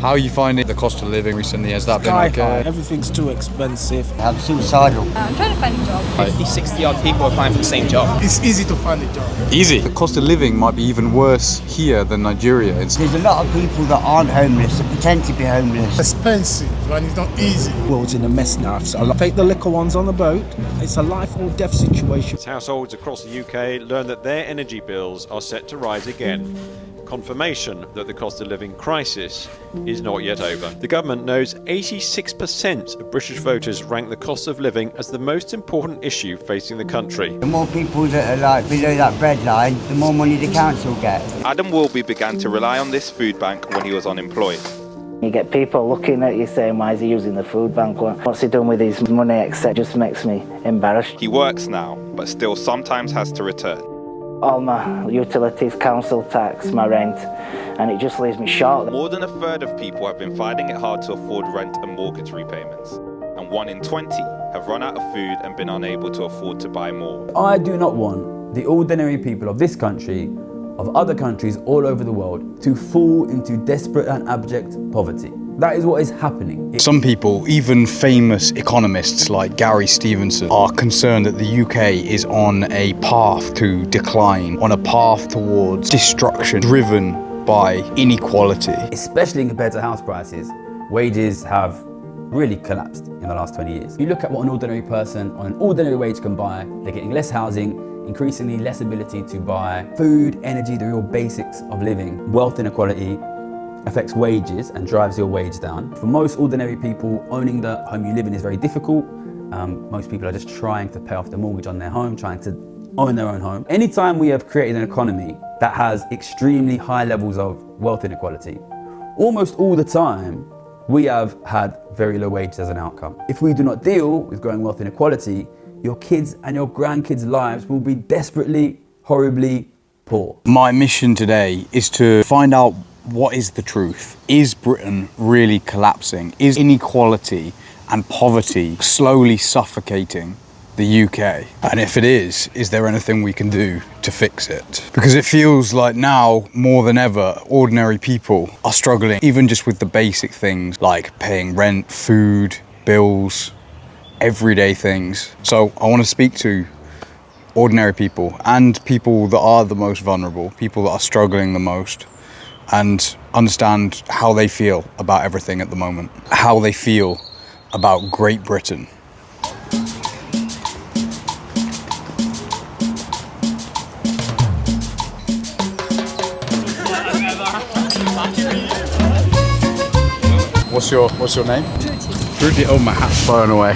How are you finding the cost of living recently? Has that been High. Everything's too expensive. I'm suicidal. I'm trying to find a job. 50, 60 odd people applying for the same job. It's easy to find a job. Easy. The cost of living might be even worse here than Nigeria. There's a lot of people that aren't homeless, that pretend to be homeless. Expensive and it's not easy. The world's in a mess now, so take the little ones on the boat. It's a life or death situation. Households across the UK learn that their energy bills are set to rise again. Confirmation that the cost of living crisis is not yet over. The government knows 86% of British voters rank the cost of living as the most important issue facing the country. The more people that are like below that breadline, the more money the council gets. Adam Wilby began to rely on this food bank when he was unemployed. You get people looking at you saying, why is he using the food bank? What's he done with his money, etc. Just makes me embarrassed. He works now, but still sometimes has to return. All my utilities, council tax, my rent, and it just leaves me short. More than a third of people have been finding it hard to afford rent and mortgage repayments. And 1 in 20 have run out of food and been unable to afford to buy more. I do not want the ordinary people of this country, of other countries all over the world, to fall into desperate and abject poverty. That is what is happening. Some people, even famous economists like Gary Stevenson, are concerned that the UK is on a path to decline, on a path towards destruction, driven by inequality. Especially compared to house prices, wages have really collapsed in the last 20 years. You look at what an ordinary person on an ordinary wage can buy, they're getting less housing, increasingly less ability to buy food, energy, the real basics of living. Wealth inequality affects wages and drives your wage down. For most ordinary people, owning the home you live in is very difficult. Most people are just trying to pay off the mortgage on their home, trying to own their own home. Anytime we have created an economy that has extremely high levels of wealth inequality, almost all the time, we have had very low wages as an outcome. If we do not deal with growing wealth inequality, your kids and your grandkids' lives will be desperately, horribly poor. My mission today is to find out what is the truth. Is Britain really collapsing? Is inequality and poverty slowly suffocating the UK? And if it is there anything we can do to fix it? Because it feels like now, more than ever, ordinary people are struggling, even just with the basic things like paying rent, food, bills, everyday things. So I want to speak to ordinary people and people that are the most vulnerable, people that are struggling the most, and understand how they feel about everything at the moment, how they feel about Great Britain. What's your name? Tracy. Oh, my hat's thrown away.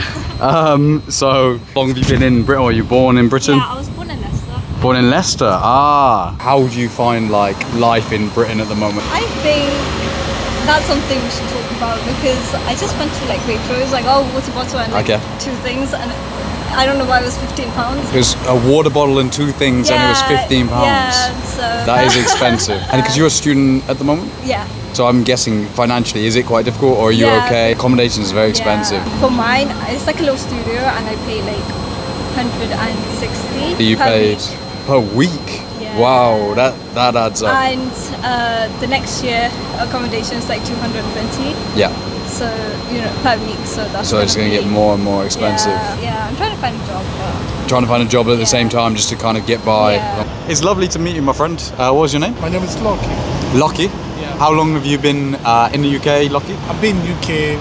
So long have you been in Britain? Or were you born in Britain? Yeah, I was born in Leicester. Born in Leicester. How do you find like life in Britain at the moment? I think that's something we should talk about because I just went to like Waitrose, it was like, oh, water bottle and like 2 things, and I don't know why it was £15. It was a water bottle and 2 things, and it was £15. Yeah, so that is expensive. And because you're a student at the moment? Yeah. So I'm guessing financially, is it quite difficult or are you okay? Accommodation is very expensive. For mine, it's like a little studio and I pay like 160 You per paid week. per week? Yeah. Wow, that adds up. And the next year, accommodation is like 220. Yeah. So, per week. So it's going to get more and more expensive. Yeah, I'm trying to find a job. Trying to find a job at the same time just to kind of get by. Yeah. It's lovely to meet you, my friend. What was your name? My name is Lucky. Lucky? Yeah. How long have you been in the UK, Lucky? I've been in UK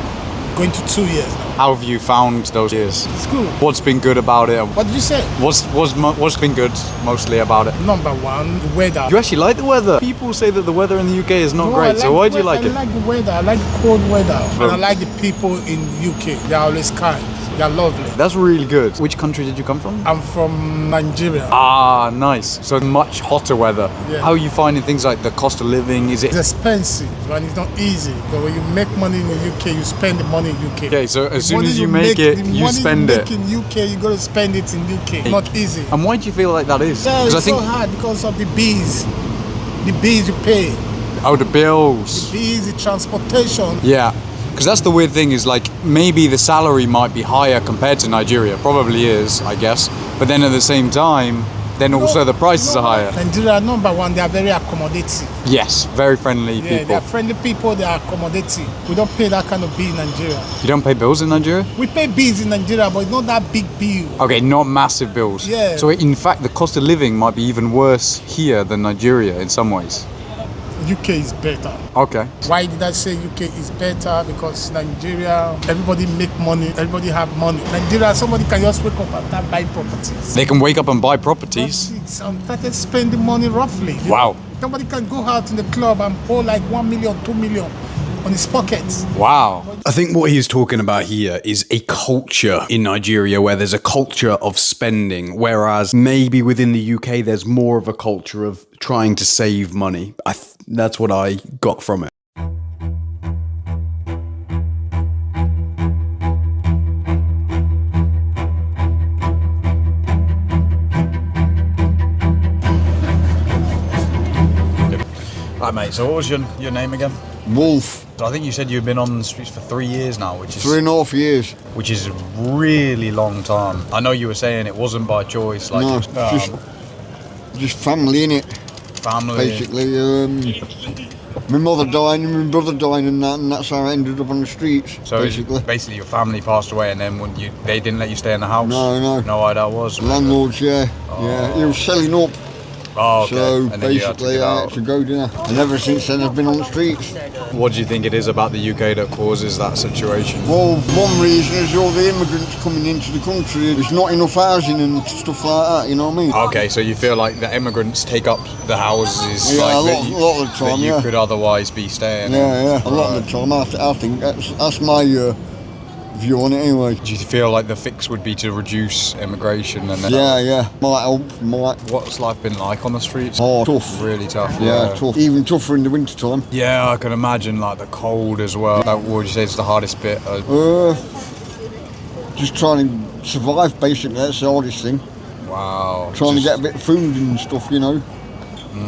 going to 2 years now. How have you found those years? It's good. What's been good about it? What did you say? What's been good mostly about it? Number one, the weather. You actually like the weather? People say that the weather in the UK is not great, so why do you like it? I like the weather. I like the cold weather. And I like the people in UK. They're always kind. They're lovely. That's really good. Which country did you come from? I'm from Nigeria. Nice. So much hotter weather. Yeah. How are you finding things like the cost of living? It's expensive and it's not easy. But when you make money in the UK, you spend the money in UK. Okay, so as soon as you make it, you spend it. The money you make in UK, you got to spend it in UK. Not easy. And why do you feel like that is? Yeah, it's so hard because of the bills. The bills you pay. Oh, the bills. The bills, the transportation. Yeah. Because that's the weird thing is like maybe the salary might be higher compared to Nigeria. Probably is, I guess. But then at the same time, then also the prices are higher. Nigeria, number one, they are very accommodating. Yes, very friendly Yeah, people. they are friendly people, they are accommodating. We don't pay that kind of bill in Nigeria. You don't pay bills in Nigeria? We pay bills in Nigeria, but it's not that big bill. Okay, not massive bills. Yeah. So in fact, the cost of living might be even worse here than Nigeria in some ways. UK is better. Okay. Why did I say UK is better? Because Nigeria, everybody make money, everybody have money. Nigeria, somebody can just wake up and start buying properties. They can wake up and buy properties. And started spending money roughly. Wow. Somebody can go out in the club and hold like 1 million, 2 million on his pockets. Wow. I think what he's talking about here is a culture in Nigeria where there's a culture of spending, whereas maybe within the UK there's more of a culture of trying to save money. That's what I got from it. Hi mate, so what was your name again? Wolf. So I think you said you've been on the streets for 3 years now, which is 3.5 years. Which is a really long time. I know you were saying it wasn't by choice, like no, just family innit? Family. Basically, my mother dying and my brother dying and that's how I ended up on the streets. So basically your family passed away and then they didn't let you stay in the house? No. No, why that was? Landlords, yeah. Oh. Yeah, he was selling up. Oh, okay. So and basically I had to go dinner. And ever since then I've been on the streets. What do you think it is about the UK that causes that situation? Well, one reason is all the immigrants coming into the country. There's not enough housing and stuff like that, you know what I mean? Okay, so you feel like the immigrants take up the houses yeah, like a lot of the time, that you could otherwise be staying in? Yeah, a lot of the time. I think that's my view on it anyway. Do you feel like the fix would be to reduce immigration? And then yeah, might help, might. What's life been like on the streets? Oh, tough. Really tough. Yeah, tough. Even tougher in the winter time. Yeah, I can imagine like the cold as well. Like, what would you say is the hardest bit? Just trying to survive basically, that's the hardest thing. Wow. Trying to get a bit of food and stuff, you know.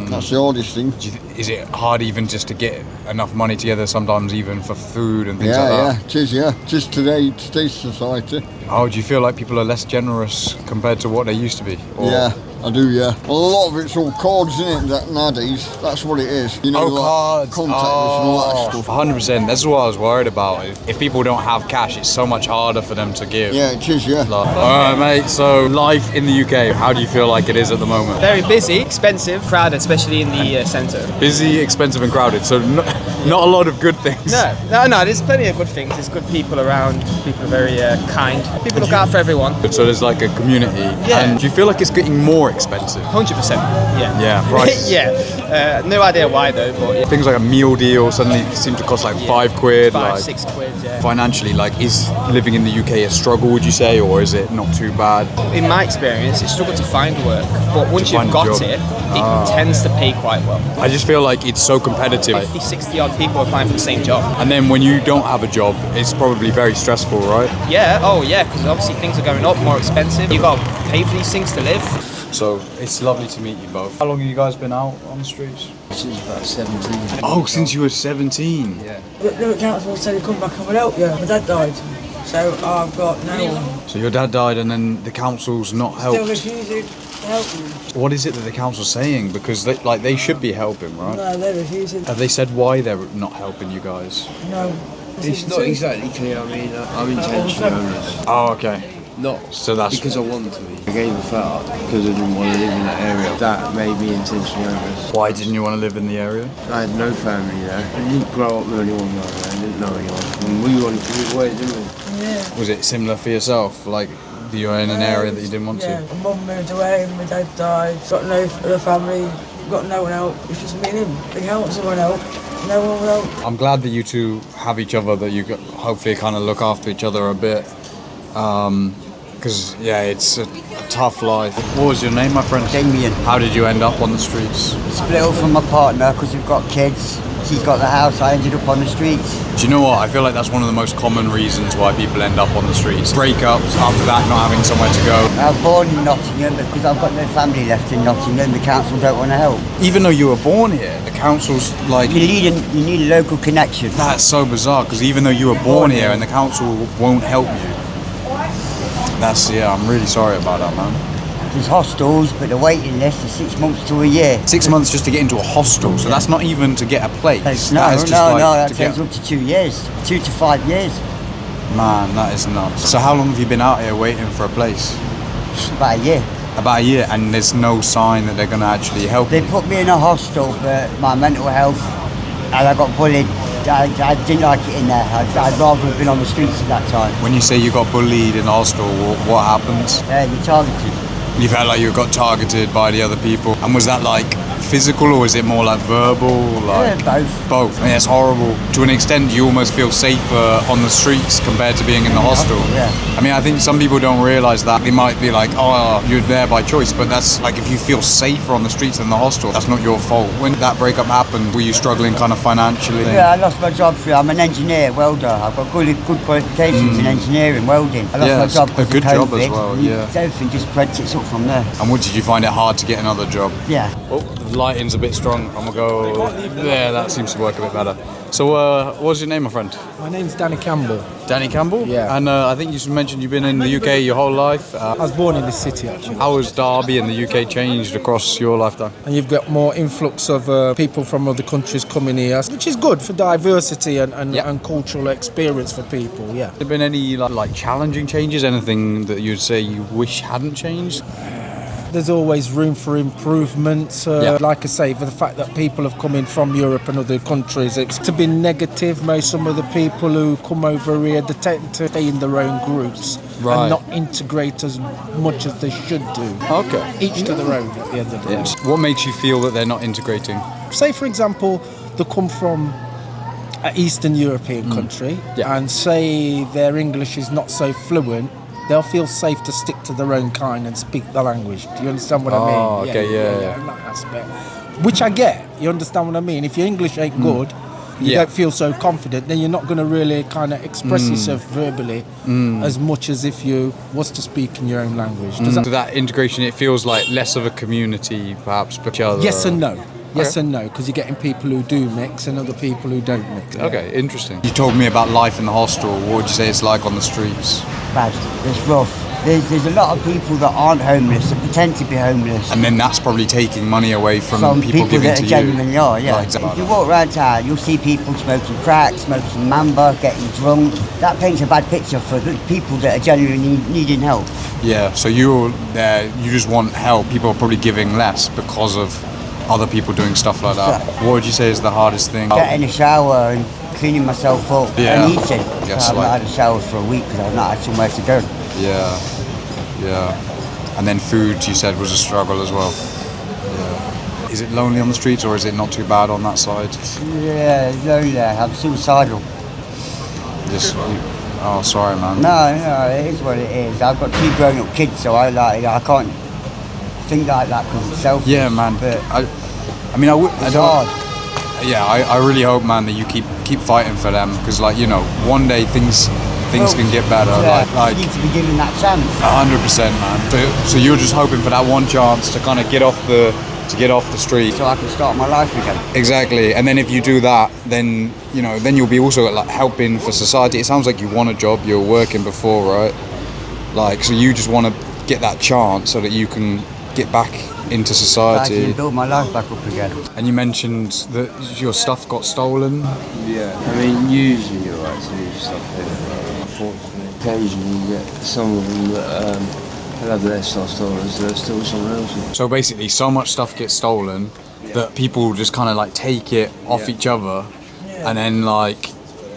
That's the hardest thing. Is it hard even just to get enough money together sometimes even for food and things like that? Yeah, it is, today's society. Oh, do you feel like people are less generous compared to what they used to be? Or? Yeah, I do, yeah. Well, a lot of it's all cards, isn't it, nowadays? That's what it is. You know, cards. Contactless and all that stuff. 100%. That's what I was worried about. If people don't have cash, it's so much harder for them to give. Yeah, it is, yeah. Alright, mate, so life in the UK, how do you feel like it is at the moment? Very busy, expensive, crowded, especially in the centre. Busy, expensive and crowded, so not a lot of good things. No, there's plenty of good things. There's good people around, people are very kind. People look out for everyone. So there's like a community. Yeah. And do you feel like it's getting more expensive? 100%, yeah. Yeah, prices. Yeah, no idea why though, but yeah. Things like a meal deal suddenly seem to cost like £5. 5, 6 quid, yeah. Financially, like, is living in the UK a struggle, would you say, or is it not too bad? In my experience, it's struggle to find work, but once you've got it tends to pay quite well. I just feel like it's so competitive. 50, 60 odd people applying for the same job. And then when you don't have a job, it's probably very stressful, right? Yeah, because obviously things are going up, more expensive. You've got to pay for these things to live. So it's lovely to meet you both. How long have you guys been out on the streets? Since about 17. Oh, since you were 17? Yeah. The council said he'd come back and we'll help you. My dad died, so I've got no one. So your dad died and then the council's not helped? Still refusing to help me. What is it that the council's saying? Because they should be helping, right? No, they're refusing. Have they said why they're not helping you guys? No. It's not exactly clear, I mean, I'm intentionally homeless. Oh, okay. Not so that's because I want to be. I gave a flat up because I didn't want to live in that area. That made me intentionally homeless. Why didn't you want to live in the area? I had no family there. I didn't grow up with anyone there. I didn't know anyone. And we wanted to move away, didn't we? Yeah. Was it similar for yourself? Like, you were in an area that you didn't want yeah. to? My mum moved away, my dad died. Got no other family, got no one help. It's just me and him. The council won't help. No one will help. I'm glad that you two have each other, that you hopefully kind of look after each other a bit. Because, it's a tough life. What was your name, my friend? Damien. How did you end up on the streets? Split up from my partner because we've got kids. She's got the house, I ended up on the streets. Do you know what? I feel like that's one of the most common reasons why people end up on the streets. Breakups, after that not having somewhere to go. I was born in Nottingham because I've got no family left in Nottingham. The council don't want to help. Even though you were born here, the council's like... You need a local connection. That's so bizarre, because even though you were born here and the council won't help you. I'm really sorry about that, man. There's hostels, but the waiting list is 6 months to a year. 6 months just to get into a hostel, so that's not even to get a place. No, that to takes up to 2 years, 2 to 5 years. Man, that is nuts. So how long have you been out here waiting for a place? About a year. About a year, and there's no sign that they're going to actually help you? They put me in a hostel for my mental health, and I got bullied. I didn't like it in there. I'd rather have been on the streets at that time. When you say you got bullied in hostel, what happens? You're targeted. You felt like you got targeted by the other people. And was that like physical, or is it more like verbal? Like both. Both. I mean, it's horrible. To an extent, you almost feel safer on the streets compared to being in the hostel. Yeah. I mean, I think some people don't realise that. They might be like, oh, you're there by choice, but that's like, if you feel safer on the streets than the hostel, that's not your fault. When that breakup happened, were you struggling kind of financially? Yeah, I lost my job. I'm an engineer, welder. I've got good qualifications in engineering, welding. I lost my job. A good job as well, yeah. Everything just spread it up from there. And what, did you find it hard to get another job? Yeah. Oh, the lighting's a bit strong. I'm gonna go there. That seems to work a bit better. So, what's your name, my friend? My name's Danny Campbell. Danny Campbell? Yeah. And I think you mentioned you've been in the UK your whole life. I was born in this city, actually. How has Derby and the UK changed across your lifetime? And you've got more influx of people from other countries coming here, which is good for diversity and cultural experience for people, yeah. Have there been any like challenging changes? Anything that you'd say you wish hadn't changed? There's always room for improvement. Like I say, for the fact that people have come in from Europe and other countries, it's to be negative. Some of the people who come over here, they tend to stay in their own groups and not integrate as much as they should do. Okay. Each to their own at the end of the day. What makes you feel that they're not integrating? Say, for example, they come from an Eastern European country and say their English is not so fluent. They'll feel safe to stick to their own kind and speak the language. Do you understand what I mean? Oh, okay, yeah. In that aspect. Which I get. You understand what I mean? If your English ain't good, you don't feel so confident, then you're not going to really kind of express yourself verbally as much as if you was to speak in your own language. So that integration, it feels like less of a community, perhaps, but Yes and no. Yes and no, because you're getting people who do mix and other people who don't mix. Okay, interesting. You told me about life in the hostel. What would you say it's like on the streets? Bad. It's rough. There's a lot of people that aren't homeless, that pretend to be homeless. And then that's probably taking money away from people giving that to you. Genuinely are, yeah. Right, exactly. If you walk around town, you'll see people smoking crack, smoking mamba, getting drunk. That paints a bad picture for the people that are genuinely needing help. Yeah, so you just want help. People are probably giving less because of other people doing stuff like that. What would you say is the hardest thing? Getting a shower and cleaning myself up and eating. I've not had a shower for a week because I've not had somewhere to go. Yeah. And then food, you said, was a struggle as well. Yeah. Is it lonely on the streets, or is it not too bad on that side? Yeah, it's lonely. I'm suicidal. Oh, sorry, man. No, it is what it is. I've got 2 grown-up kids, so I can't think like that because it's selfish. Yeah, man. But it's hard. Yeah, I really hope, man, that you keep fighting for them, because, like, you know, one day things can get better. Yeah, you need to be given that chance. 100%, man. So you're just hoping for that one chance to kind of get off the street, so I can start my life again. Exactly. And then if you do that, then you'll be also like helping for society. It sounds like you want a job. You were working before, right? Like, so you just want to get that chance so that you can get back into society. I can build my life back up again. And you mentioned that your stuff got stolen. Yeah, I mean, usually you're right to leave stuff in. Unfortunately, occasionally you get some of them that have their stuff stolen, so they're still someone else's. So basically, so much stuff gets stolen that people just kind of like take it off each other, and then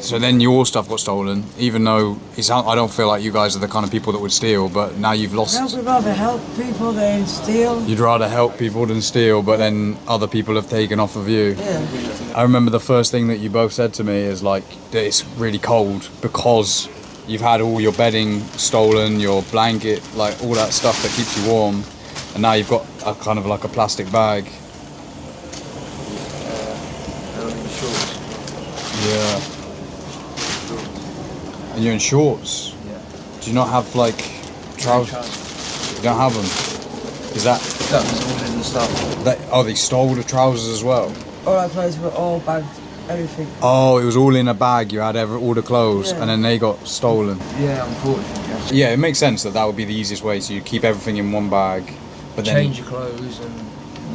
so then your stuff got stolen, even though I don't feel like you guys are the kind of people that would steal, but now you've lost. I'd rather help people than steal. You'd rather help people than steal, but then other people have taken off of you. Yeah. I remember the first thing that you both said to me is like that it's really cold because you've had all your bedding stolen, your blanket, like all that stuff that keeps you warm, and now you've got a kind of like a plastic bag. Yeah. And you're in shorts? Yeah. Do you not have like trousers? You don't have them? Is that was all in the stuff. They stole the trousers as well? All our clothes were all bagged, everything. Oh, it was all in a bag. You had all the clothes, and then they got stolen. Yeah, unfortunately. Yeah, it makes sense that would be the easiest way. So you keep everything in one bag, But change your clothes and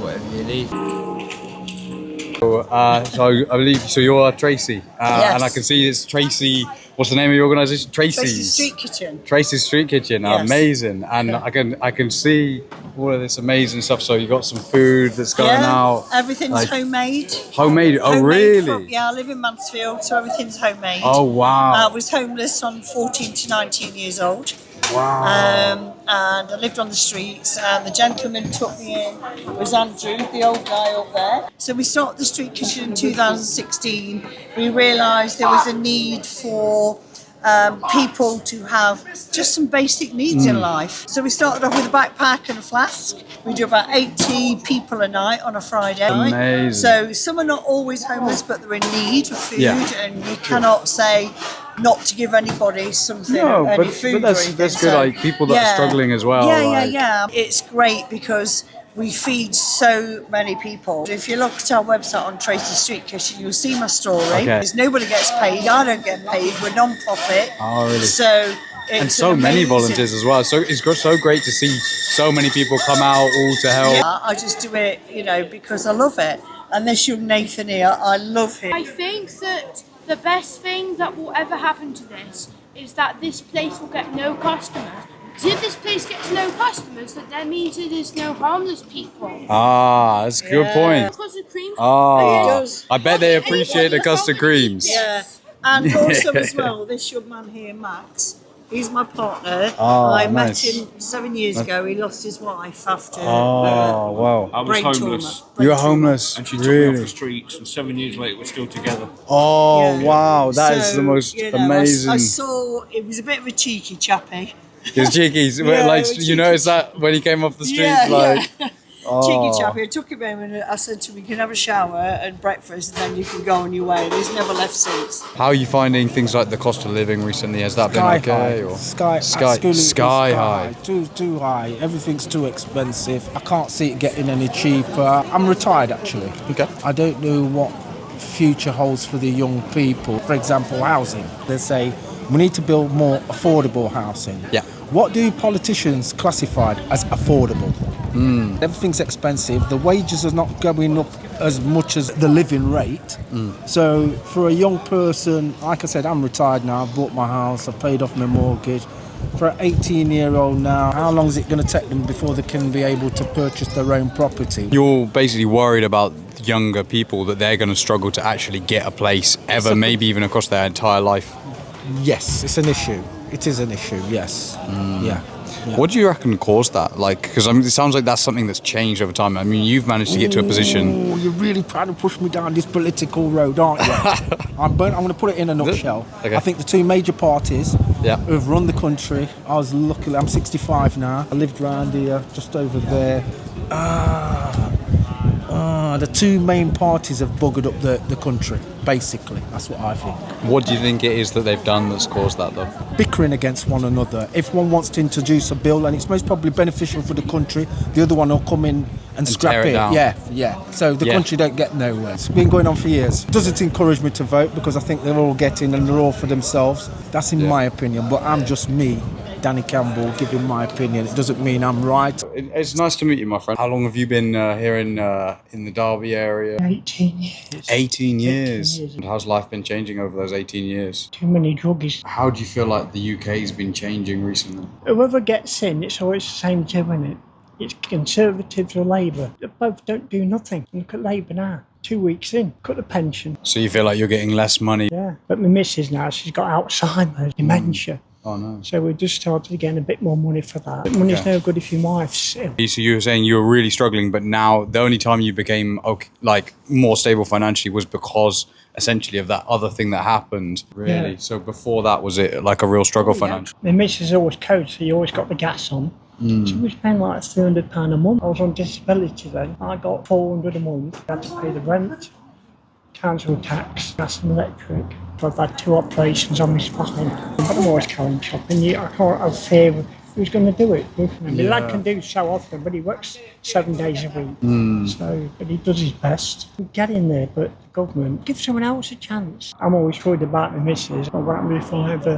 whatever you need. So I believe, so you're Tracy, Yes. and I can see it's Tracy. What's the name of your organisation? Tracy's Street Kitchen. Tracy's Street Kitchen. Yes. Amazing, and Yeah. I can see all of this amazing stuff. So you got some food that's going out. Everything's like, homemade. Homemade. Oh, Homemade really? Yeah, I live in Mansfield, so everything's homemade. Oh, wow. I was homeless on 14 to 19 years old. Wow. And I lived on the streets, and the gentleman who took me in was Andrew, the old guy up there. So we started the street kitchen in 2016. We realised there was a need for people to have just some basic needs in life. So we started off with a backpack and a flask. We do about 80 people a night on a Friday night. Amazing. So some are not always homeless, but they're in need of food, and you cannot say not to give anybody something, No, any but food or that's anything. good. So, Like people that are struggling as well. Yeah, like, yeah. It's great because we feed so many people. If you look at our website on Tracy Street Kitchen, you'll see my story. Okay. Because nobody gets paid. I don't get paid. We're non-profit. Oh, really? So and it's so many amazing. volunteers as well. So it's so great to see so many people come out all to help. Yeah, I just do it, because I love it. And this young Nathan here, I love him. I think that the best thing that will ever happen to this is that this place will get no customers. Because if this place gets no customers, that means that there's no homeless people. Ah, that's a good point. Custard creams. Ah, I bet they appreciate the custard creams. Yeah, and also as well, this young man here, Max, he's my partner. Oh, I met nice. him 7 years ago. He lost his wife after Oh, wow. I was brain homeless. trauma. You were homeless? And she took me off Really? the streets, and 7 years later we're still together. Oh, wow. That is So, the most I amazing. saw, it was a bit of a cheeky chappy. His cheekies. Yeah, like, cheeky. you noticed that when he came off the street? Yeah, like, yeah. oh. Cheeky chappy. I took him in and I said to him, you can have a shower and breakfast and then you can go on your way. And he's never left since. How are you finding things like the cost of living recently? Has that been okay? Or? Sky high. Too high. Everything's too expensive. I can't see it getting any cheaper. I'm retired actually. Okay. I don't know what future holds for the young people. For example, housing. They say we need to build more affordable housing. Yeah. What do politicians classify as affordable? Everything's expensive. The wages are not going up as much as the living rate. So for a young person, like I said, I'm retired now. I bought my house. I paid off my mortgage. For an 18-year-old now, how long is it going to take them before they can be able to purchase their own property? You're basically worried about younger people that they're going to struggle to actually get a place ever, maybe even across their entire life. Yes, it's an issue. It is an issue, yes. Yeah. What do you reckon caused that? Like, because it sounds like that's something that's changed over time. I mean, you've managed to get to a position. Oh, you're really trying to push me down this political road, aren't you? I'm going to put it in a nutshell. Okay. I think the two major parties Yeah. who've run the country, I'm 65 now. I lived round here, just over there. The two main parties have buggered up the country, basically. That's what I think. What do you think it is that they've done that's caused that, though? Bickering against one another. If one wants to introduce a bill and it's most probably beneficial for the country, the other one will come in and scrap tear it down. Yeah. So the Yeah. country don't get nowhere. It's been going on for years. Doesn't encourage me to vote because I think they're all getting and they're all for themselves. That's in my opinion, but I'm just me, Danny Campbell, giving my opinion. It doesn't mean I'm right. It's nice to meet you, my friend. How long have you been here in the Derby area? 18 years. 18 years. 18 years. And how's life been changing over those 18 years? Too many druggies. How do you feel like the UK's been changing recently? Whoever gets in, it's always the same two, isn't it? It's Conservatives or Labour. They both don't do nothing. Look at Labour now. 2 weeks in, cut the pension. So you feel like you're getting less money? Yeah. But my missus now, she's got Alzheimer's, dementia. Oh, no. So we just started getting a bit more money for that. But money's no good if your wife's ill. So you were saying you were really struggling, but now the only time you became more stable financially was because essentially of that other thing that happened, really. Yeah. So before that, was it like a real struggle financially? My missus always coached, so you always got the gas on. So we was paying like £300 a month. I was on disability then. I got $400 a month. I had to pay the rent, council tax, gas and electric. I've had 2 operations on my spine. I'm always going shopping. I can't have fear who's going to do it. My lad can do so often, but he works 7 days a week. So, but he does his best. We get in there, but the government give someone else a chance. I'm always worried about my missus. What happens if I ever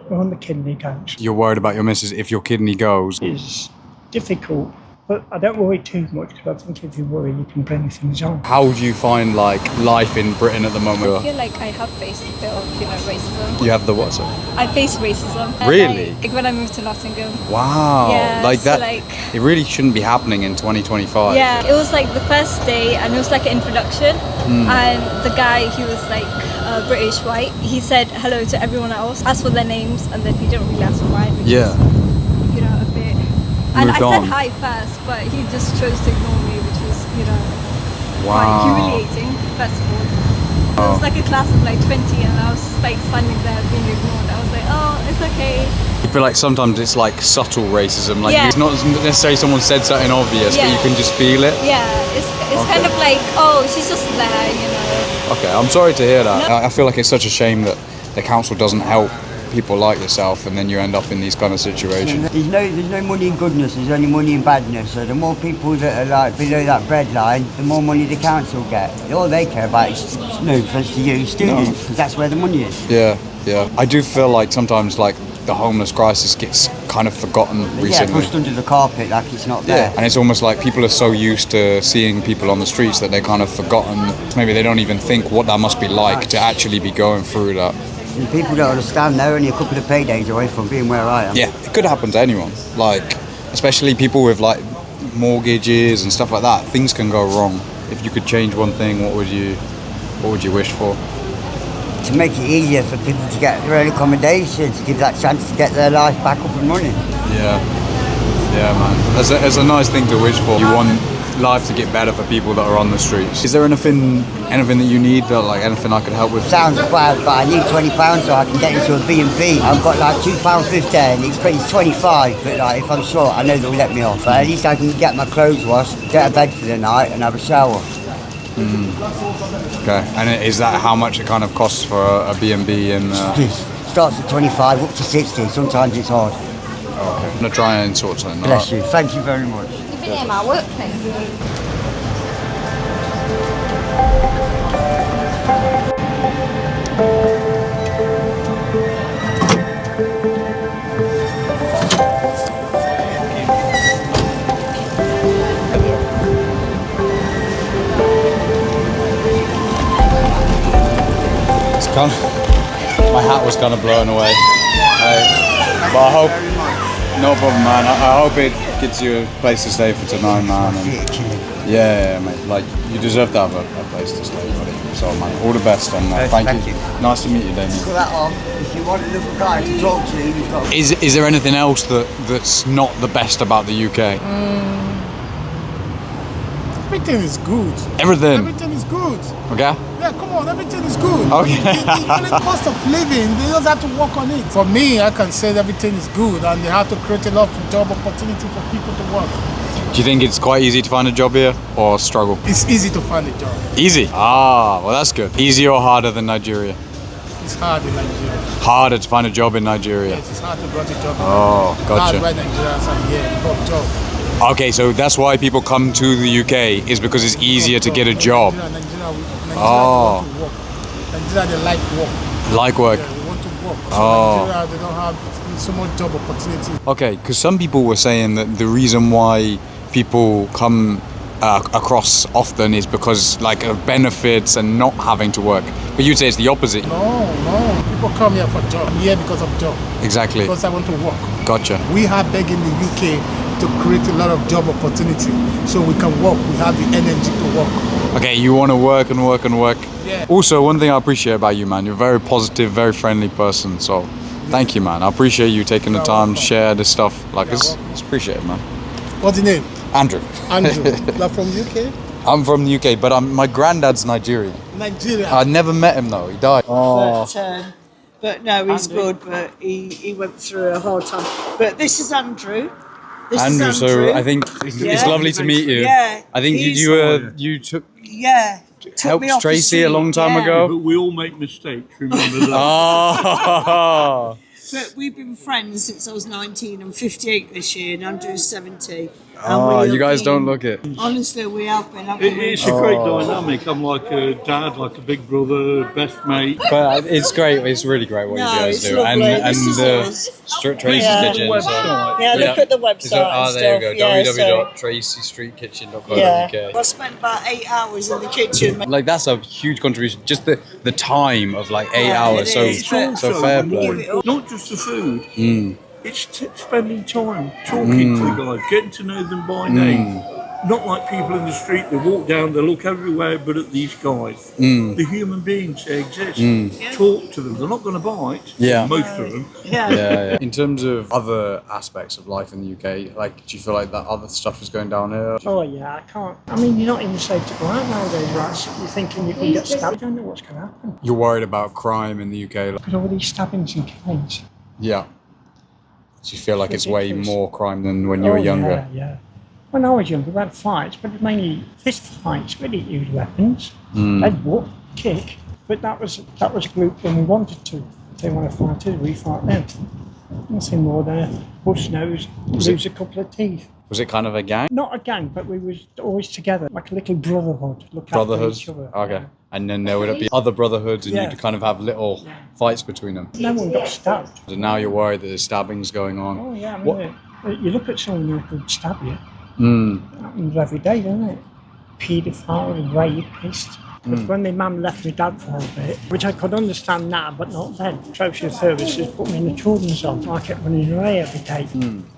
when the kidney goes? You're worried about your missus if your kidney goes? It's difficult But I don't worry too much because I think if you worry, you can bring things on. How do you find like life in Britain at the moment? I feel like I have faced a bit of, racism. You have the what, sir? I faced racism. Really? Like when I moved to Nottingham. Wow. Yeah, like that. so like, it really shouldn't be happening in 2025. yeah, it was like the first day, and it was like an introduction. And the guy, he was like British white. He said hello to everyone else, asked for their names, and then he didn't really ask for mine. Which was, a bit. And I said hi first, but he just chose to ignore me, which was, quite humiliating, first of all. It was like a class of like 20, and I was like standing there being ignored. I was like, oh, it's okay. I feel like sometimes it's like subtle racism. Like it's not necessarily someone said something obvious, but you can just feel it. Yeah, it's kind of like, oh, she's just there, Okay, I'm sorry to hear that. I feel like it's such a shame that the council doesn't help people like yourself, and then you end up in these kind of situations. There's no money in goodness, there's only money in badness. So the more people that are like below that breadline, the more money the council get. All they care about is, no offence to you, students, because that's where the money is. Yeah. I do feel like sometimes like the homeless crisis gets kind of forgotten recently. Yeah, pushed under the carpet like it's not there. And it's almost like people are so used to seeing people on the streets that they're kind of forgotten. Maybe they don't even think what that must be like to actually be going through that. And people don't understand, they're only a couple of paydays away from being where I am. Yeah, it could happen to anyone. Like, especially people with like mortgages and stuff like that. Things can go wrong. If you could change one thing, what would you wish for? To make it easier for people to get their own accommodation, to give that chance to get their life back up and running. Yeah, man. It's a nice thing to wish for. You want life to get better for people that are on the streets. Is there anything that you need, like anything I could help with? Sounds bad, but I need £20 so I can get into a B&B. I've got like £2.50 and it's 25, but like if I'm short, I know they'll let me off. But at least I can get my clothes washed, get a bed for the night and have a shower. Okay, and is that how much it kind of costs for a B&B? And starts at 25 up to 60. Sometimes it's hard. Okay, I'm gonna try and sort something. Bless you. Thank you very much. You've been in my workplace. My hat was kind of blown away. But I hope, no problem, man. I hope it gets you a place to stay for tonight, man. And yeah, mate. Like, you deserve to have a place to stay, buddy. So, man, all the best, and thank you. Nice to meet you, Damien. Put that off. If you want another guy to talk to, you've got. Is there anything else that's not the best about the UK? Everything is good. Everything is good. Okay. Yeah, come on, everything is good. Okay. The cost of living, they just have to work on it. For me, I can say everything is good, and they have to create a lot of job opportunity for people to work. Do you think it's quite easy to find a job here, or struggle? It's easy to find a job. Easy? Well that's good. Easier or harder than Nigeria? It's hard in Nigeria. Harder to find a job in Nigeria? Yes, it's hard to get a job. Oh, gotcha. That's why Nigerians are here, got a job. Okay, so that's why people come to the UK, is because it's easier to get a job. Nigeria want to work. Nigeria, they like work. Like work? Yeah, they want to work. So Nigeria, they don't have so much job opportunity. Okay, because some people were saying that the reason why people come across often is because like of benefits and not having to work. But you'd say it's the opposite. No. People come here for job. I'm here because of job. Exactly. Because I want to work. Gotcha. We have begged in the UK to create a lot of job opportunity so we can work. We have the energy to work. Okay, you want to work and work and work. Yeah. Also, one thing I appreciate about you, man, you're a very positive, very friendly person. So thank you, man. I appreciate you taking the time to share this stuff. Like, it's appreciated, man. What's your name? Andrew. Andrew. You're from UK? I'm from the UK, but my granddad's Nigerian. Nigeria. I never met him though. He died. But no, he's good. But he went through a hard time. But this is Andrew. This is Andrew. So I think it's lovely to meet you. Yeah. I think you took. Yeah. helped me off the Tracy street, a long time yeah. ago. But we all make mistakes, remember that. Oh. But we've been friends since I was 19. I'm 58 this year, and Andrew's 70. Oh, you guys don't look it. Honestly, we have been. Haven't we? It's a great dynamic. I'm like a dad, like a big brother, best mate. But it's great. It's really great what you guys do. lovely. And This is the us. Tracy's Kitchen. Yeah, look at the website. There you go. Yeah, www.tracystreetkitchen.co.uk. Yeah. I spent about 8 hours in the kitchen. Like that's a huge contribution. Just the time of like 8 hours. So fair play. Not just the food. Mm. It's spending time talking to the guys, getting to know them by name. Not like people in the street, they walk down, they look everywhere but at these guys. The human beings, they exist. Talk to them. They're not going to bite, most of them. Yeah. In terms of other aspects of life in the UK, like, do you feel like that other stuff is going down here? Oh yeah, I can't. I mean, you're not even safe to go out nowadays, right? So you're thinking you can get stabbed. You don't know what's going to happen. You're worried about crime in the UK? Because all these stabbings and killings. Yeah. Do you feel like it's way more crime than when you were younger? Yeah. When I was younger, we had fights, but mainly fist fights. We didn't use weapons. They'd whoop, kick, but that was a group when we wanted to. If they want to fight us, we fight them. Nothing more than a bust nose, lose a couple of teeth. Was it kind of a gang? Not a gang, but we was always together, like a little brotherhood. Look Brotherhood? after each other. Okay. And then there would be other brotherhoods and you'd kind of have little fights between them. No one got stabbed. And now you're worried that there's stabbings going on. Oh yeah, I mean, you look at someone who could stab you. It happens every day, doesn't it? Paedophile, rapist. But when my mum left my dad for a bit, which I could understand now, but not then, social services put me in the children's home. I kept running away every day,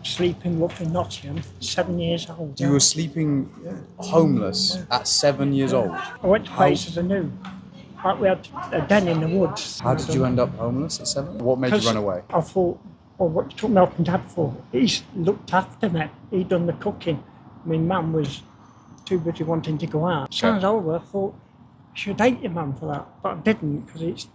sleeping up in Nottingham, 7 years old. You were sleeping homeless at 7 years old? I went to places I knew. Like we had a den in the woods. How did you end up homeless at 7? What made you run away? I thought, well, what you took me up and dad for? He's looked after me. He'd done the cooking. My mum was too busy wanting to go out. Sounds older, I thought, I should hate your mum for that. But I didn't, because it's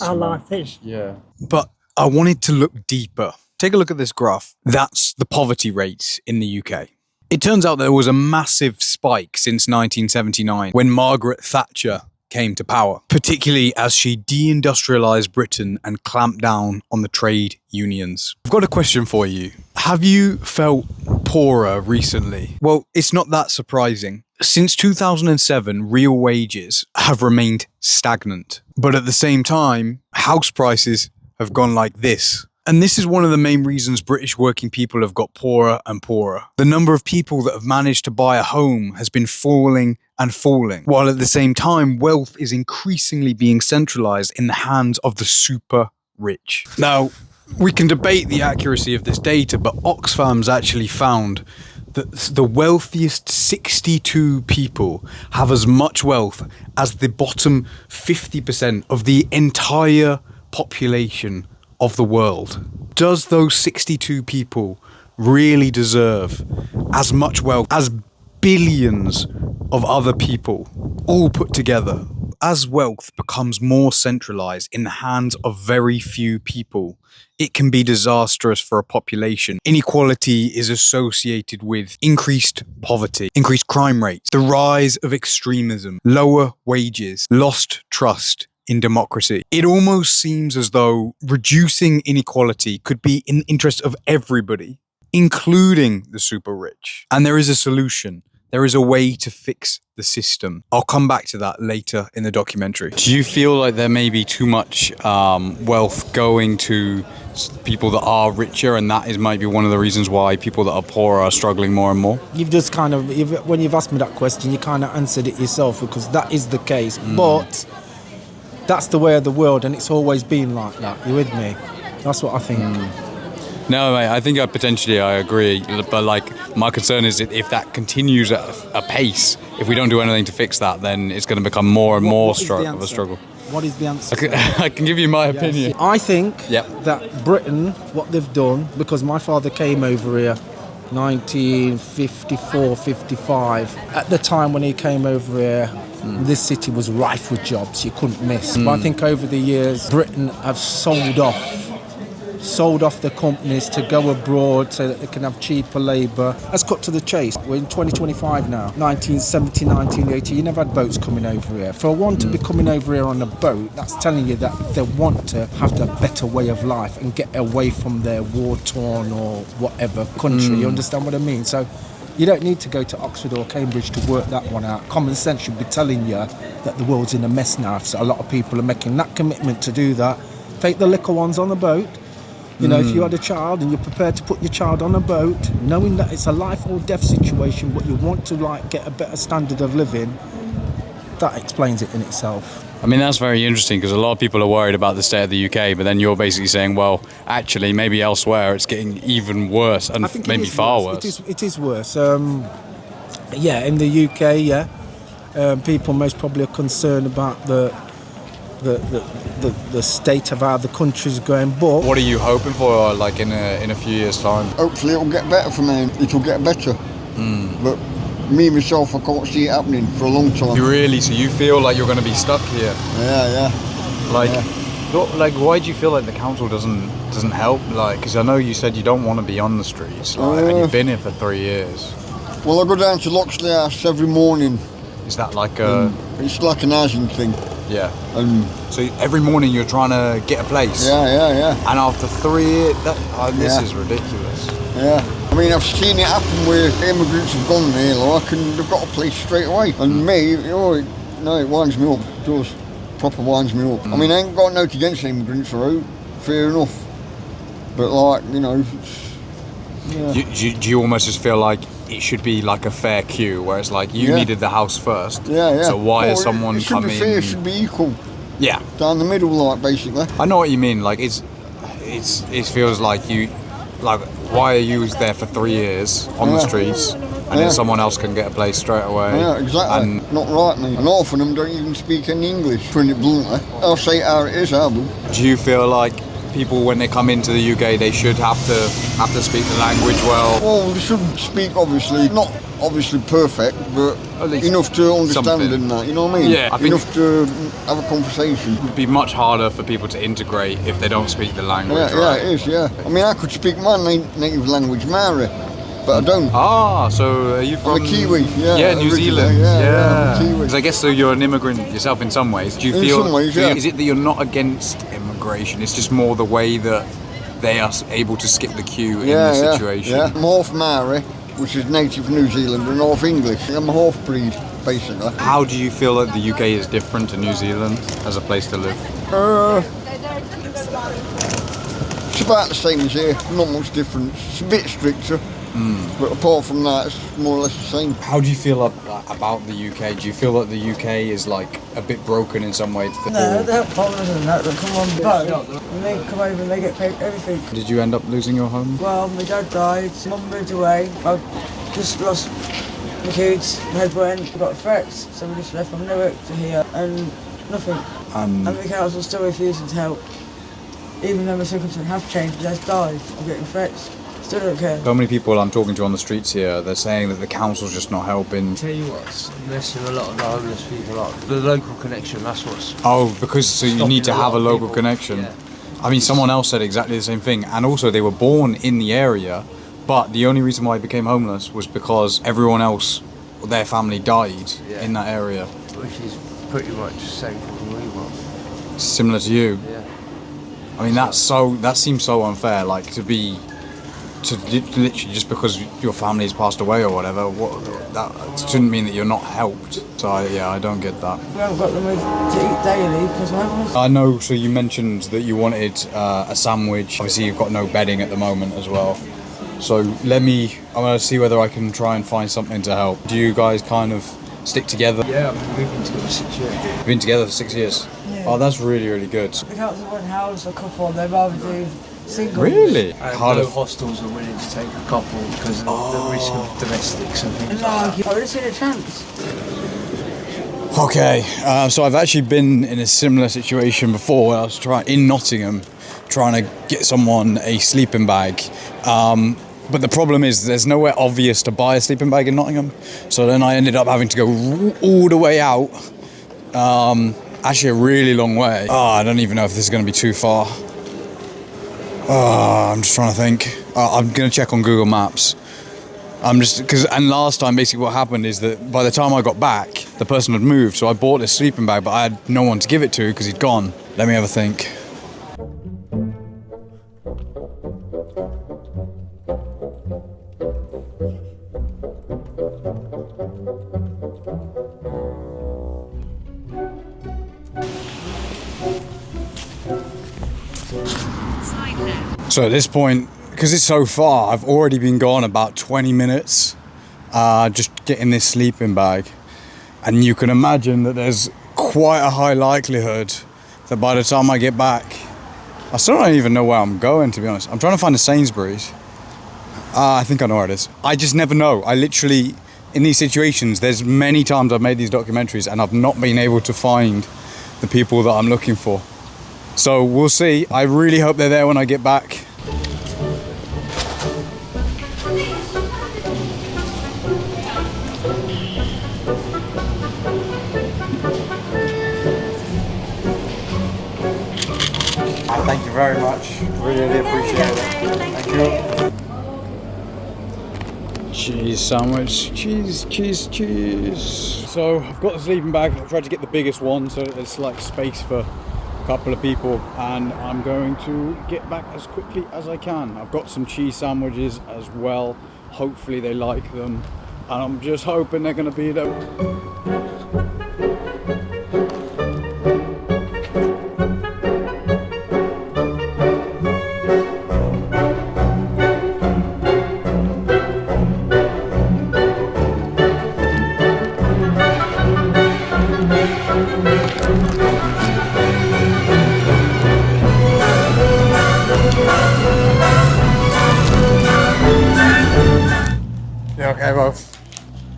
how life is. Yeah. But I wanted to look deeper. Take a look at this graph. That's the poverty rates in the UK. It turns out there was a massive spike since 1979 when Maragret Thatcher came to power, particularly as she deindustrialised Britain and clamped down on the trade unions. I've got a question for you. Have you felt poorer recently? Well, it's not that surprising. Since 2007, real wages have remained stagnant. But at the same time, house prices have gone like this. And this is one of the main reasons British working people have got poorer and poorer. The number of people that have managed to buy a home has been falling and falling, while at the same time, wealth is increasingly being centralised in the hands of the super rich. Now, we can debate the accuracy of this data, but Oxfam's actually found that the wealthiest 62 people have as much wealth as the bottom 50% of the entire population of the world. Does those 62 people really deserve as much wealth as billions of other people all put together? As wealth becomes more centralized in the hands of very few people, it can be disastrous for a population. Inequality is associated with increased poverty, increased crime rates, the rise of extremism, lower wages, lost trust in democracy. It almost seems as though reducing inequality could be in the interest of everybody, including the super rich. And there is a solution. There is a way to fix the system. I'll come back to that later in the documentary. Do you feel like there may be too much wealth going to people that are richer, and that is maybe one of the reasons why people that are poorer are struggling more and more? You've just kind of, when you've asked me that question, you kind of answered it yourself, because that is the case. But that's the way of the world, and it's always been like that. You with me? That's what I think. No, mate, I think I agree. But like, my concern is that if that continues at a pace, if we don't do anything to fix that, then it's going to become more and more of a struggle. What is the answer? I can give you my opinion. I think that Britain, what they've done, because my father came over here 1954, 55. At the time when he came over here, this city was rife with jobs you couldn't miss. But I think over the years, Britain have sold off sold off the companies to go abroad so that they can have cheaper labour. Let's cut to the chase. We're in 2025 now. 1970, 1980, you never had boats coming over here. For one to be coming over here on a boat, that's telling you that they want to have the better way of life and get away from their war-torn or whatever country. You understand what I mean? So you don't need to go to Oxford or Cambridge to work that one out. Common sense should be telling you that the world's in a mess now. So a lot of people are making that commitment to do that. Take the little ones on a boat. You know, if you had a child and you're prepared to put your child on a boat, knowing that it's a life or death situation, but you want to like get a better standard of living, that explains it in itself. I mean, that's very interesting because a lot of people are worried about the state of the UK, but then you're basically saying, well, actually, maybe elsewhere it's getting even worse and maybe far worse. It is worse. Yeah, in the UK, people most probably are concerned about the state of how the country's going. But what are you hoping for, like in a few years' time? Hopefully it'll get better for me. It'll get better. But me myself, I can't see it happening for a long time. You really? So you feel like you're going to be stuck here? Yeah. Like, why do you feel like the council doesn't help? Like, because I know you said you don't want to be on the streets, and you've been here for 3 years. Well, I go down to Loxley House every morning. Is that like a? It's like an housing thing. Yeah. So every morning you're trying to get a place. Yeah. And after 3 years, this is ridiculous. Yeah. I mean, I've seen it happen where immigrants have gone there, like, and they've got a place straight away. And me, it winds me up. It does. Proper winds me up. I mean, I ain't got nothing against immigrants, right? Fair enough. But, like, Do you almost just feel like it should be like a fair queue, where it's like you needed the house first? Yeah. So why is someone it should coming? be fair, it should be equal. Yeah. Down the middle, like, basically. I know what you mean. Like, it feels like you, like, why are you there for 3 years on the streets, and then someone else can get a place straight away? Yeah, exactly. And not right, mate. And half of them don't even speak any English, putting it bluntly. I'll say it how it is, I will. Do you feel like people, when they come into the UK, they should have to speak the language well? Well, they should speak, obviously, not obviously perfect, but enough to understand and that, you know what I mean? Yeah, I think enough to have a conversation. It would be much harder for people to integrate if they don't speak the language. Yeah, it is, yeah. I mean, I could speak my native language, Maori, but I don't. Ah, so are you from? I'm a Kiwi, yeah. Yeah, New Zealand. Yeah, I'm a Kiwi. Because I guess so you're an immigrant yourself in some ways. Do you feel? In some ways, yeah. Is it that you're not against immigration? It's just more the way that they are able to skip the queue in this situation. Yeah, I'm half Maori, which is native New Zealand, and half English. I'm a half-breed, basically. How do you feel that the UK is different to New Zealand as a place to live? It's about the same as here, not much difference. It's a bit stricter, but apart from that, it's more or less the same. How do you feel about the UK? Do you feel that the UK is like a bit broken in some ways? No, they have foreigners and that come on boat, and they come over and they get paid everything. Did you end up losing your home? Well, my dad died, mum moved away, I just lost my kids, my husband, got threats, so we just left from Newark to here, and nothing. And the council's still refusing to help. Even though my circumstances have changed, my dad's died, I'm getting threats. Still don't care. So many people I'm talking to on the streets here, they're saying that the council's just not helping. Tell you what's messing a lot of the homeless people up. The local connection, that's what's... Oh, because you need to have a local connection. Yeah. I mean, someone else said exactly the same thing. And also, they were born in the area, but the only reason why they became homeless was because everyone else, their family died in that area. Which is pretty much the same thing we want. Similar to you? Yeah. I mean, that seems so unfair, like to literally just because your family has passed away or whatever, that shouldn't mean that you're not helped. So I don't get that. We haven't got the money to eat daily because we're homeless. I know, so you mentioned that you wanted a sandwich. Obviously you've got no bedding at the moment as well. So I'm going to see whether I can try and find something to help. Do you guys kind of stick together? Yeah, we've been together 6 years. You've been together for 6 years? Yeah. Oh, that's really, really good. The council won't house a couple, they'd rather do singles. Really? And no hostels are willing to take a couple because of the risk of domestics and things like that. I would have seen a chance. Okay, so I've actually been in a similar situation before when I was in Nottingham trying to get someone a sleeping bag. But the problem is there's nowhere obvious to buy a sleeping bag in Nottingham. So then I ended up having to go all the way out. Actually a really long way. I don't even know if this is going to be too far. I'm just trying to think. I'm going to check on Google Maps. And last time basically what happened is that by the time I got back, the person had moved, so I bought this sleeping bag, but I had no one to give it to because he'd gone. Let me have a think. So at this point, because it's so far, I've already been gone about 20 minutes just getting this sleeping bag. And you can imagine that there's quite a high likelihood that by the time I get back, I still don't even know where I'm going, to be honest. I'm trying to find a Sainsbury's. I think I know where it is. I just never know. I literally, in these situations, there's many times I've made these documentaries and I've not been able to find the people that I'm looking for. So we'll see. I really hope they're there when I get back. Thank you very much. Really appreciate it. Thank you. Cheese sandwich. Cheese. So I've got the sleeping bag. I've tried to get the biggest one so that there's like space for a couple of people, and I'm going to get back as quickly as I can. I've got some cheese sandwiches as well. Hopefully they like them, and I'm just hoping they're going to be them. Okay, both.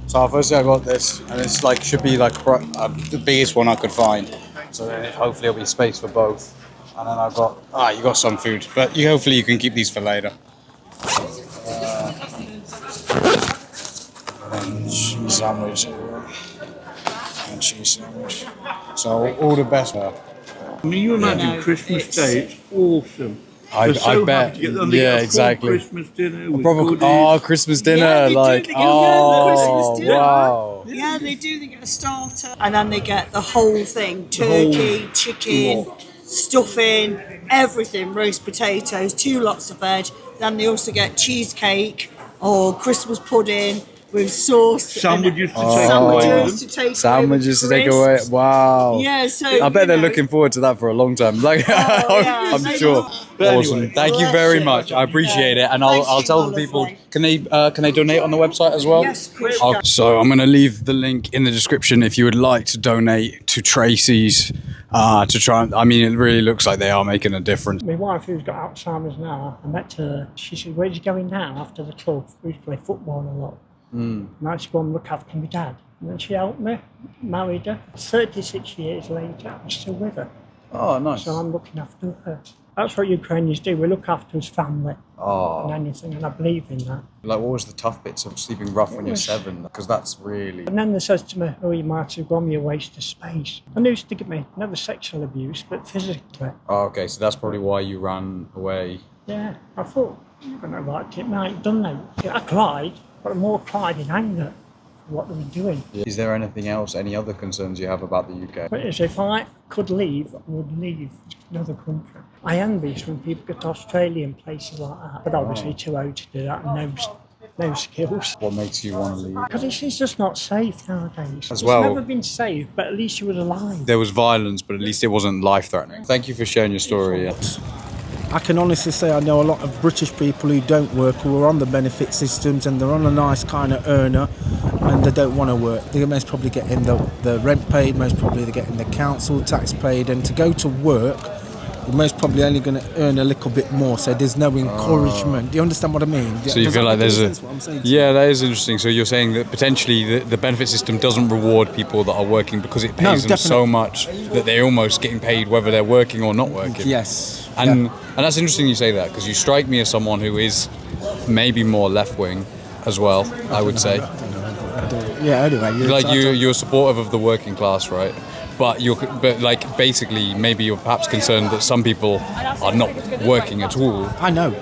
So firstly I got this, and it's like should be like the biggest one I could find. So then hopefully there'll be space for both. And then I've got you got some food, but hopefully you can keep these for later. And cheese sandwich and cheese sandwich. So all the best. I mean, you imagine Christmas Day, it's awesome. I bet. Yeah, exactly. Christmas dinner with Christmas dinner, wow. Yeah, they do. They get a starter, and then they get the whole thing: turkey, chicken, stuffing, everything, roast potatoes, 2 lots of veg. Then they also get cheesecake or Christmas pudding with sauce. Sandwiches to take away. Wow. Yeah, so I bet they're looking forward to that for a long time. I'm sure. Awesome. Anyway, Thank you very much. I appreciate it, and I'll tell the people. Can they donate on the website as well? Yes, please. So I'm going to leave the link in the description if you would like to donate to Tracy's to try. I mean, it really looks like they are making a difference. My wife, who's got Alzheimer's now, I met her. She said, "Where's you going now?" After the club, we used to play football a lot. And I used to go and look after my dad. And then she helped me, married her. 36 years later, I'm still with her. Oh, nice. So I'm looking after her. That's what Ukrainians do. We look after his family and anything, and I believe in that. Like, what was the tough bits of sleeping rough when you're 7? Because that's really... And then they says to me, "Oh, you might have gone your waste of space." And they used to give me, never sexual abuse, but physically. Oh, okay, so that's probably why you ran away. Yeah, I thought, I'm going to write it, mate, done now. I cried, but I more cried in anger for what they were doing. Is there anything else, any other concerns you have about the UK? But if I could leave, I would leave another country. I envious when people go to Australia and places like that, but obviously too old to do that and no skills. What makes you want to leave? Because it's just not safe nowadays. As well. It's never been safe, but at least you were alive. There was violence, but at least it wasn't life-threatening. Thank you for sharing your story. Yeah. I can honestly say I know a lot of British people who don't work, who are on the benefit systems, and they're on a nice kind of earner, and they don't want to work. They're most probably getting the rent paid, most probably they're getting the council tax paid, and to go to work, you're most probably only going to earn a little bit more, so there's no encouragement. Do you understand what I mean? So you feel like there's a... Yeah, that is interesting. So you're saying that potentially the benefit system doesn't reward people that are working because it pays them so much that they're almost getting paid whether they're working or not working. Yes. And that's interesting you say that, because you strike me as someone who is maybe more left-wing as well, I would say. Yeah, anyway. You're supportive of the working class, right? but like basically maybe you're perhaps concerned that some people are not working at all. I know.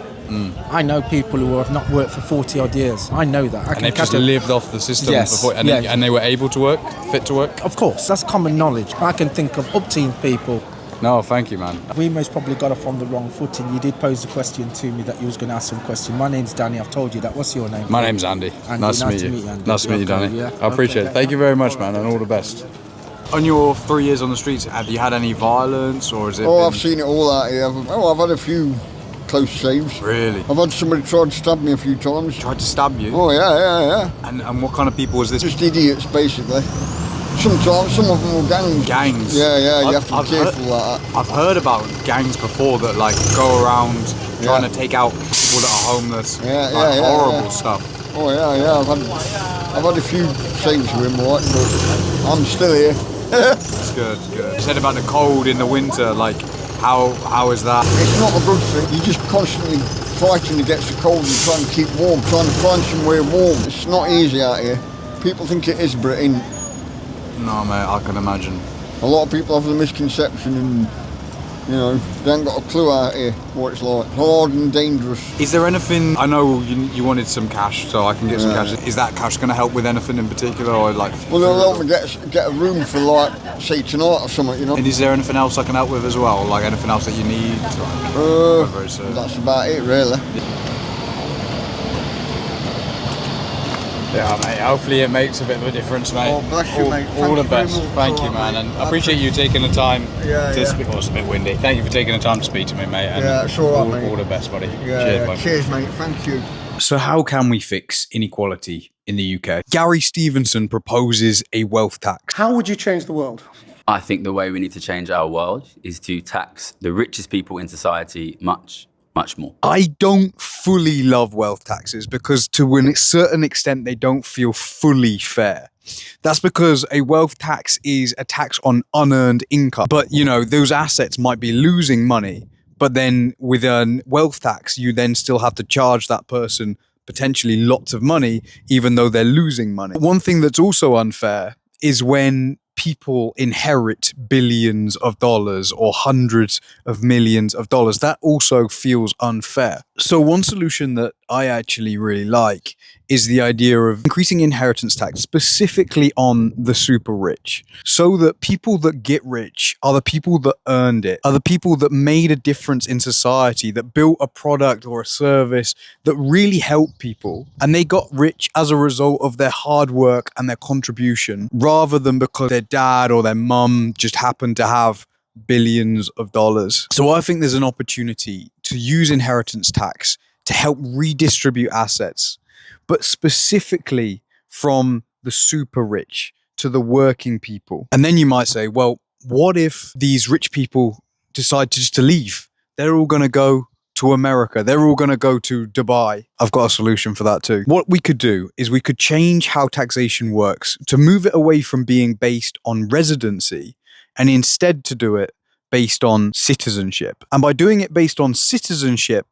I know people who have not worked for 40 odd years. I know that. And they've just lived off the system and they were able to work, fit to work? Of course, that's common knowledge. I can think of up-teen people. No, thank you, man. We most probably got off on the wrong footing. You did pose a question to me that you was going to ask some question. My name's Danny, I've told you that. What's your name? My name's Andy. Nice to meet you. Andy. Nice to meet you, Danny. Yeah. I appreciate it. Thank you very much, man, and all the best. On your 3 years on the streets, have you had any violence, or is it? I've seen it all out here. I've had a few close shaves. Really? I've had somebody try to stab me a few times. Tried to stab you? Oh, yeah. And what kind of people was this? Just idiots, basically. Sometimes, some of them were gangs. Gangs? Yeah, you have to be careful like that. I've heard about gangs before that like go around trying to take out people that are homeless. Horrible stuff. Oh, yeah. I've had a few shaves with him, right, but I'm still here. That's good. You said about the cold in the winter, like how is that? It's not a good thing. You're just constantly fighting against the cold and trying to keep warm, trying to find somewhere warm. It's not easy out here. People think it is, but it ain't. No, mate, I can imagine. A lot of people have the misconception and, you know, they ain't got a clue out here what it's like. Hard and dangerous. Is there anything, I know you wanted some cash, so I can get some cash. Is that cash going to help with anything in particular, or like? Well, they'll help me get a room for like, say tonight or something, you know. And is there anything else I can help with as well? Like anything else that you need? Like, that's about it, really. Yeah, mate, hopefully it makes a bit of a difference, mate. Oh, bless you, mate. All the best. Thank you, man. And I appreciate you taking the time to speak. Oh, it's a bit windy. Thank you for taking the time to speak to me, mate. And it's all right, mate. All the best, buddy. Cheers, mate. Cheers, mate. Thank you. So how can we fix inequality in the UK? Gary Stevenson proposes a wealth tax. How would you change the world? I think the way we need to change our world is to tax the richest people in society much more. I don't fully love wealth taxes because to a certain extent they don't feel fully fair. That's because a wealth tax is a tax on unearned income. But, you know, those assets might be losing money. But then with a wealth tax, you then still have to charge that person potentially lots of money, even though they're losing money. One thing that's also unfair is when people inherit billions of dollars or hundreds of millions of dollars. That also feels unfair. So one solution that I actually really like is the idea of increasing inheritance tax specifically on the super rich, so that people that get rich are the people that earned it, are the people that made a difference in society, that built a product or a service that really helped people, and they got rich as a result of their hard work and their contribution, rather than because their dad or their mum just happened to have billions of dollars. So I think there's an opportunity to use inheritance tax to help redistribute assets, but specifically from the super rich to the working people. And then you might say, well, what if these rich people decide to leave? They're all going to go to America. They're all going to go to Dubai. I've got a solution for that too. What we could do is we could change how taxation works to move it away from being based on residency and instead to do it based on citizenship. And by doing it based on citizenship,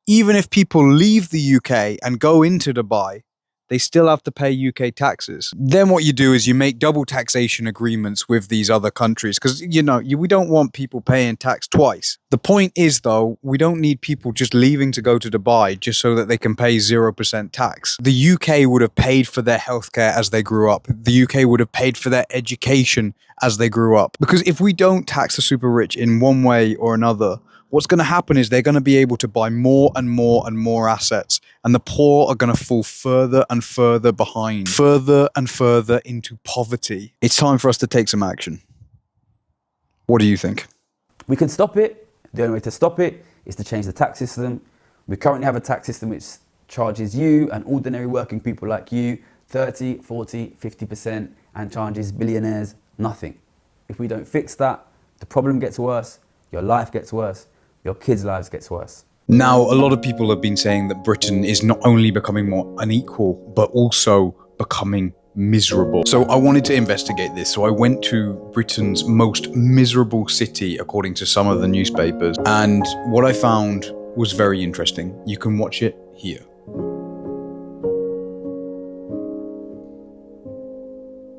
even if people leave the UK and go into Dubai, they still have to pay UK taxes. Then what you do is you make double taxation agreements with these other countries because, you know, we don't want people paying tax twice. The point is, though, we don't need people just leaving to go to Dubai just so that they can pay 0% tax. The UK would have paid for their healthcare as they grew up. The UK would have paid for their education as they grew up. Because if we don't tax the super rich in one way or another, what's going to happen is they're going to be able to buy more and more and more assets, and the poor are going to fall further and further behind, further and further into poverty. It's time for us to take some action. What do you think? We can stop it. The only way to stop it is to change the tax system. We currently have a tax system which charges you and ordinary working people like you 30, 40, 50% and charges billionaires nothing. If we don't fix that, the problem gets worse, your life gets worse, your kids' lives gets worse. Now, a lot of people have been saying that Britain is not only becoming more unequal, but also becoming miserable. So I wanted to investigate this. So I went to Britain's most miserable city, according to some of the newspapers. And what I found was very interesting. You can watch it here.